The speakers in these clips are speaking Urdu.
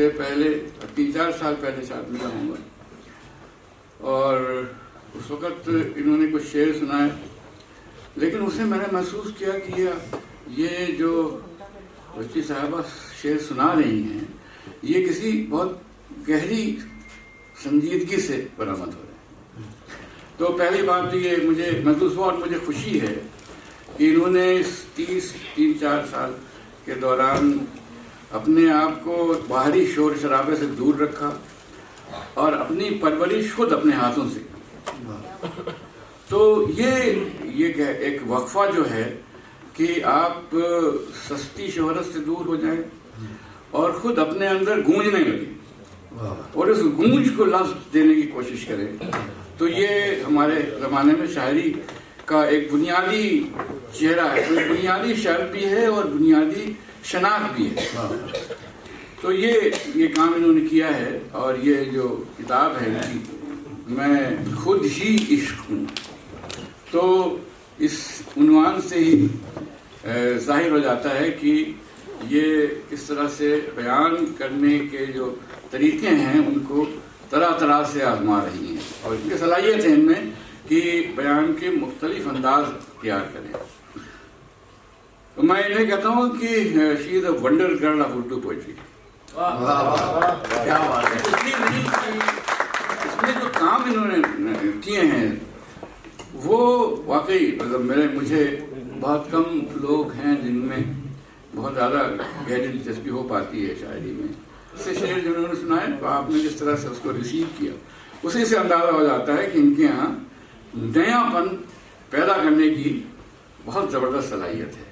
سے پہلے 3-4 سال پہلے شاید ملا ہوں گا، اور اس وقت انہوں نے کچھ شعر سنائے، لیکن اس سے میں نے محسوس کیا کہ یہ جو بچی صاحبہ شعر سنا رہی ہیں یہ کسی بہت گہری سنجیدگی سے برآمد ہو رہے ہیں۔ تو پہلی بات تو یہ مجھے محسوس ہوا، اور مجھے خوشی ہے کہ انہوں نے اس 3-4 سال کے دوران اپنے آپ کو باہری شور شرابے سے دور رکھا اور اپنی پرورش خود اپنے ہاتھوں سے کی۔ تو یہ ایک وقفہ جو ہے کہ آپ سستی شہرت سے دور ہو جائیں اور خود اپنے اندر گونجنے لگیں اور اس گونج کو لفظ دینے کی کوشش کریں، تو یہ ہمارے زمانے میں شاعری کا ایک بنیادی چہرہ ہے، ایک بنیادی شرط بھی ہے اور بنیادی شناخت بھی ہے۔ تو یہ کام انہوں نے کیا ہے، اور یہ جو کتاب ہے میں خود ہی عشق ہوں، تو اس عنوان سے ہی ظاہر ہو جاتا ہے کہ یہ کس طرح سے بیان کرنے کے جو طریقے ہیں ان کو طرح طرح سے آزما رہی ہیں، اور ان کی صلاحیت ہے ان میں کہ بیان کے مختلف انداز تیار کریں۔ تو میں انہیں کہتا ہوں کہ she is a wonder girl of Urdu poetry. اس میں جو کام انہوں نے کیے ہیں وہ واقعی مطلب مجھے بہت کم لوگ ہیں جن میں بہت زیادہ گہری دلچسپی ہو پاتی ہے شاعری میں۔ اس سے شعر جو انہوں نے سنائے تو آپ نے جس طرح سے اس کو ریسیو کیا اسی سے اندازہ ہو جاتا ہے کہ ان کے یہاں نیا پن پیدا کرنے کی بہت زبردست صلاحیت ہے۔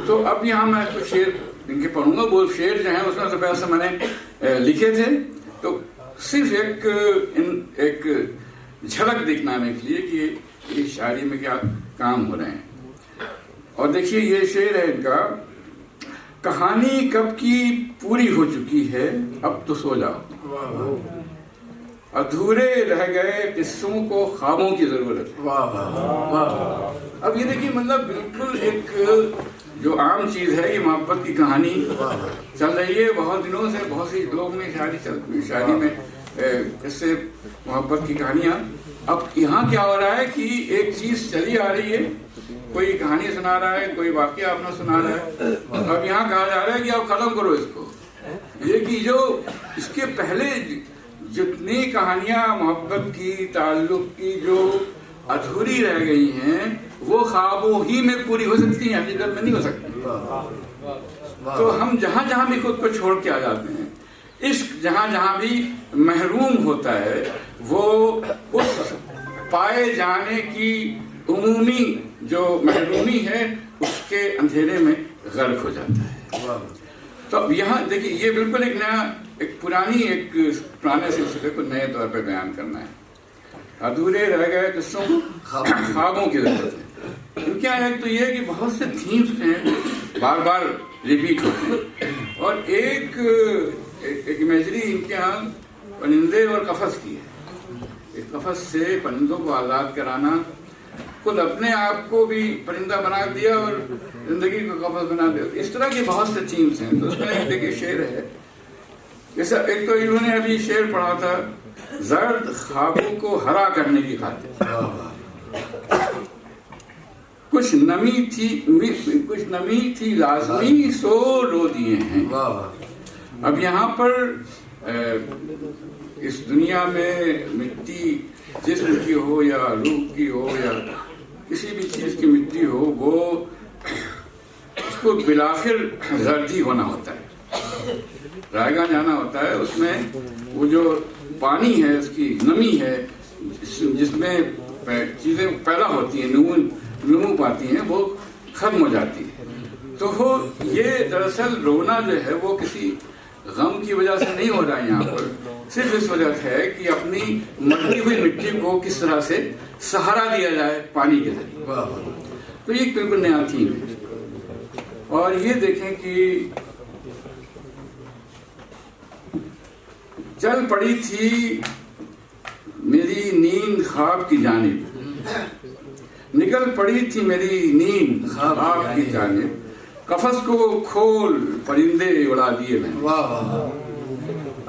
تو اب یہاں میں کچھ شعر ان کے پڑھوں گا۔ وہ شعر جو ہیں اس میں سے پہلے سے میں نے لکھے تھے، تو صرف ایک جھلک دکھانے کے لیے کہ یہ شاعری میں کیا کام ہو رہے ہیں۔ اور دیکھیے یہ شعر ہے ان کا: کہانی کب کی پوری ہو چکی ہے، اب تو سو جاؤ، ادھورے رہ گئے قصوں کو خوابوں کی ضرورت ہے۔ اب یہ دیکھیے مطلب بالکل ایک جو عام چیز ہے، یہ محبت کی کہانی چل رہی ہے بہت دنوں سے، بہت سی لوگ نے شاعری میں قصے محبت کی کہانیاں۔ اب یہاں کیا ہو رہا ہے کہ ایک چیز چلی آ رہی ہے، کوئی کہانی سنا رہا ہے، کوئی واقعہ اپنا سنا رہا ہے، اب یہاں کہا جا رہا ہے کہ اب ختم کرو اس کو۔ یہ کہ جو اس کے پہلے جتنی کہانیاں محبت کی، تعلق کی جو ادھوری رہ گئی ہیں وہ خوابوں ہی میں پوری ہو سکتی ہیں، حقیقت میں نہیں ہو سکتی۔ تو ہم جہاں جہاں بھی خود کو چھوڑ کے آ جاتے ہیں، عشق جہاں جہاں بھی محروم ہوتا ہے وہ اس پائے جانے کی عمومی جو محرومی ہے اس کے اندھیرے میں غرق ہو جاتا ہے۔ تو اب یہاں دیکھیے یہ بالکل ایک نیا، ایک پرانے سلسلے کو نئے طور پہ بیان کرنا ہے۔ ادھورے رہ گئے قصوں کو خوابوں کی ضرورت ہے۔ کیا ہے تو یہ کہ بہت سے تھیمز ہیں بار بار ریپیٹ ہوتے ہیں، اور ایک امیجری ان کے یہاں پرندے اور قفس کی ہے۔ ایک قفس سے پرندوں کو آزاد کرانا، خود اپنے آپ کو بھی پرندہ بنا دیا اور زندگی کو قفس بنا دیا۔ اس طرح کے بہت سے تھیمز ہیں۔ تو اس میں ایک دیکھیے شعر ہے، جیسا ایک تو انہوں نے ابھی شعر پڑھا تھا: زرد خوابوں کو ہرا کرنے کی خاطر کچھ نمی تھی لازمی سو رو دیے ہیں۔ اب یہاں پر اس دنیا میں مٹی جسم کی ہو یا روح کی ہو یا کسی بھی چیز کی مٹی ہو، وہ اس کو بالآخر زردی ہونا ہوتا ہے، رائے گاہ جانا ہوتا ہے۔ اس میں وہ جو پانی ہے، اس کی نمی ہے جس میں چیزیں پیدا ہوتی ہیں، نمو پاتی ہیں، وہ ختم ہو جاتی ہے۔ تو یہ دراصل رونا جو ہے وہ کسی غم کی وجہ سے نہیں ہو رہا ہے، یہاں پر صرف اس وجہ سے ہے کہ اپنی مرتی ہوئی مٹی کو کس طرح سے سہارا دیا جائے پانی کے ذریعے۔ تو یہ بالکل نیا تھیم ہے۔ اور یہ دیکھیں کہ چل پڑی تھی میری نیند خواب کی جانب، نکل پڑی تھی میری نیند خواب کی جانب، قفس کو کھول پرندے اڑا دیے میں۔